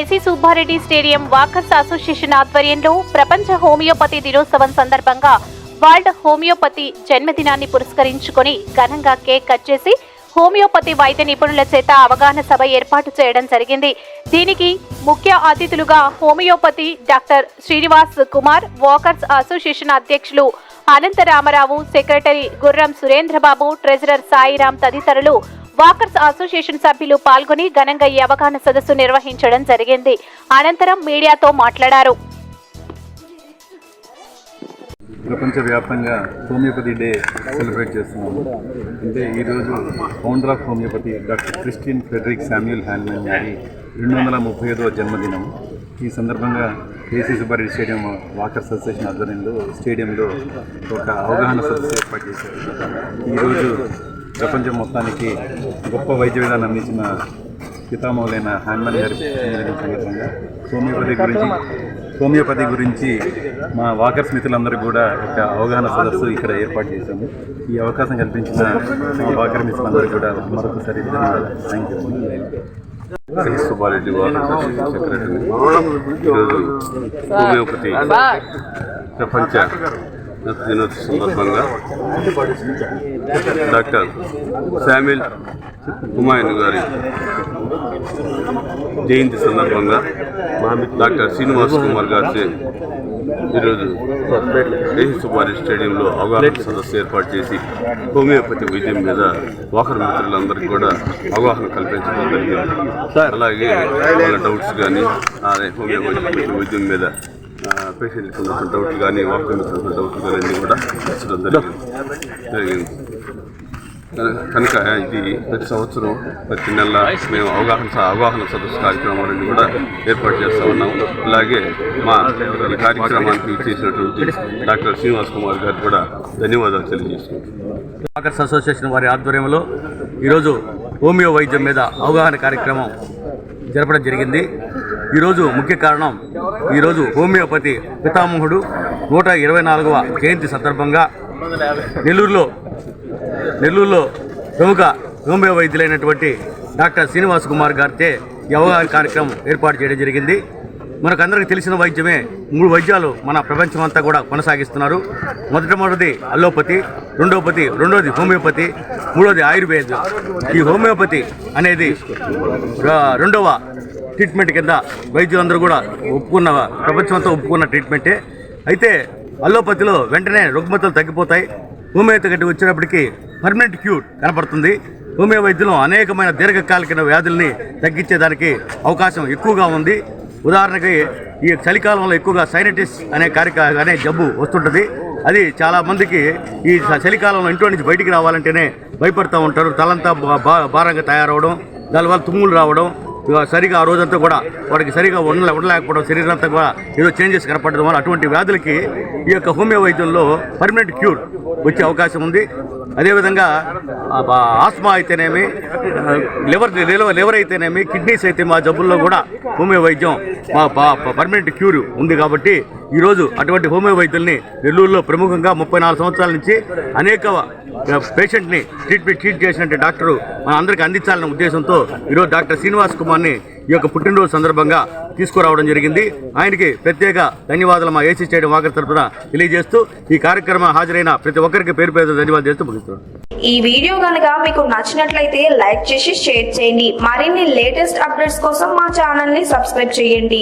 KC Subbareddy stadium walkers association ఆధ్వర్యంలో ప్రపంచ homeopathy దినోత్సవం సందర్భంగా వరల్డ్ హోమియోపతి జన్మదినాన్ని పురస్కరించుకొని ఘనంగా కేక్ కట్ చేసి హోమియోపతి వైద్య నిపుణుల చేత అవగాహన సభ ఏర్పాటు చేయడం జరిగింది. దీనికి ముఖ్య అతిథులుగా homeopathy doctor Srinivas Kumar, walkers association అధ్యక్షులు అనంతరామరావు, సెక్రటరీ గుర్రం సురేంద్రబాబు, ట్రెజరర్ సాయిరాం తదితరులు వాకర్స్ అసోసియేషన్ సభ్యులు పాల్గొని ఘనంగా ఈ అవగాహన సదస్సు నిర్వహించడం జరిగింది. అనంతరం మీడియాతో మాట్లాడారు. ప్రపంచవ్యాప్తంగా హోమియోపతి డే సెలబ్రేట్ చేస్తున్నాము. అంటే ఈరోజు founder of homeopathy doctor Christian Frederick Samuel హ్యాండ్మన్ గారి 235వ జన్మదినం. ఈ సందర్భంగా KC Subbareddy stadium walkers association ఆధ్వర్యంలో స్టేడియంలో ఒక అవగాహన సదస్సు ఏర్పాటు చేశారు. ఈరోజు ప్రపంచం మొత్తానికి గొప్ప వైద్య విధానం అందించిన పితామహులైన హ్యాండ్మన్ గారి సందర్భంగా హోమియోపతి గురించి మా వాకర్స్ మిత్రులందరూ కూడా ఒక అవగాహన సదస్సు ఇక్కడ ఏర్పాటు చేశాము. ఈ అవకాశం కల్పించిన మా వాకర్ మిత్రులందరూ కూడా మరొకసారి thank you. Subbareddy walkers secretary. ఈరోజు హోమియోపతి ప్రపంచ దినోత్సవం సందర్భంగా డాక్టర్ శామ్యూల్ హుమాయూన్ గారి జయంతి సందర్భంగా డాక్టర్ శ్రీనివాస్ కుమార్ గారి ఈరోజు కేసీ సుబ్బారెడ్డి స్టేడియంలో అవగాహన సదస్సు ఏర్పాటు చేసి హోమియోపతి వైద్యం మీద వాకర్ మిత్రులందరికీ కూడా అవగాహన కల్పించడం జరిగింది. అలాగే వాళ్ళ డౌట్స్ కానీ హోమియోపతి వైద్యం మీద పేషెంట్కి ఉన్నటువంటి డౌట్లు కానీ వాకర్ మిత్రుల డౌట్లు కానీ అన్నీ కూడా ఇచ్చడం జరిగింది. కనుక ఇది ప్రతి సంవత్సరం ప్రతి నెల మేము అవగాహన సదస్సు కార్యక్రమాలన్నీ కూడా ఏర్పాటు చేస్తూ ఉన్నాము. అలాగే మా ఈ కార్యక్రమానికి ఇచ్చేసినటువంటి డాక్టర్ శ్రీనివాస్ కుమార్ గారికి కూడా ధన్యవాదాలు తెలియజేస్తున్నాం. వాకర్స్ అసోసియేషన్ వారి ఆధ్వర్యంలో ఈరోజు హోమియో వైద్యం మీద అవగాహన కార్యక్రమం జరపడం జరిగింది. ఈరోజు ముఖ్య కారణం, ఈరోజు హోమియోపతి పితామహుడు 124వ జయంతి సందర్భంగా నెల్లూరులో ప్రముఖ హోమియో వైద్యులైనటువంటి డాక్టర్ శ్రీనివాస్ కుమార్ గారితో ఈ అవగాహన కార్యక్రమం ఏర్పాటు చేయడం జరిగింది. మనకందరికీ తెలిసిన వైద్యమే 3 వైద్యాలు మన ప్రపంచం అంతా కూడా కొనసాగిస్తున్నారు. మొదటిది అల్లోపతి, రెండోది హోమియోపతి, మూడోది ఆయుర్వేదం. ఈ హోమియోపతి అనేది రెండవ ట్రీట్మెంట్ కింద వైద్యులందరూ కూడా ప్రపంచమంతా ఒప్పుకున్న ట్రీట్మెంటే. అయితే అల్లోపతిలో వెంటనే రుగ్మతలు తగ్గిపోతాయి. హోమియోపతి వచ్చినప్పటికీ పర్మనెంట్ క్యూర్ కనపడుతుంది. హోమియో వైద్యంలో అనేకమైన దీర్ఘకాలిక వ్యాధుల్ని తగ్గించేదానికి అవకాశం ఎక్కువగా ఉంది. ఉదాహరణకి ఈ చలికాలంలో ఎక్కువగా సైనటిస్ అనే జబ్బు వస్తుంటుంది. అది చాలామందికి ఈ చలికాలంలో ఇంట్లో నుంచి బయటికి రావాలంటేనే భయపడుతూ ఉంటారు. తలంతా భారంగా తయారవడం, దానివల్ల తుమ్ములు రావడం, సరిగా ఆ రోజంతా కూడా వాడికి సరిగా ఉండలేకపోవడం, శరీరం అంతా కూడా ఏదో చేంజెస్ కనపడడం వల్ల అటువంటి వ్యాధులకి ఈ యొక్క హోమియో వైద్యంలో పర్మనెంట్ క్యూర్ వచ్చే అవకాశం ఉంది. అదేవిధంగా ఆస్మా అయితేనేమి, లివర్ అయితేనేమి, కిడ్నీస్ అయితే మా జబ్బుల్లో కూడా హోమియో వైద్యం పర్మనెంట్ క్యూర్ ఉంది. కాబట్టి ఈరోజు అటువంటి హోమియో వైద్యుల్ని నెల్లూరులో ప్రముఖంగా 34 సంవత్సరాల నుంచి అనేక పేషెంట్ని ట్రీట్ చేసినట్టు డాక్టరు మన అందరికీ అందించాలనే ఉద్దేశంతో ఈరోజు డాక్టర్ శ్రీనివాస్ కుమార్ని ఈ యొక్క పుట్టినరోజు సందర్భంగా తీసుకురావడం జరిగింది. ఆయనకి ప్రత్యేక ధన్యవాదాలు మా ఏసీ స్టేడియం వాకర్ తరఫున తెలియజేస్తూ ఈ కార్యక్రమం హాజరైన ప్రతి ఒక్కరికి పేరు ధన్యవాదాలు చేస్తూ ముగిస్తున్నాను. ఈ వీడియో కనుక మీకు నచ్చినట్లయితే లైక్ చేసి షేర్ చేయండి. మరిన్ని లేటెస్ట్ అప్డేట్స్ కోసం మా ఛానల్ ని సబ్స్క్రైబ్ చేయండి.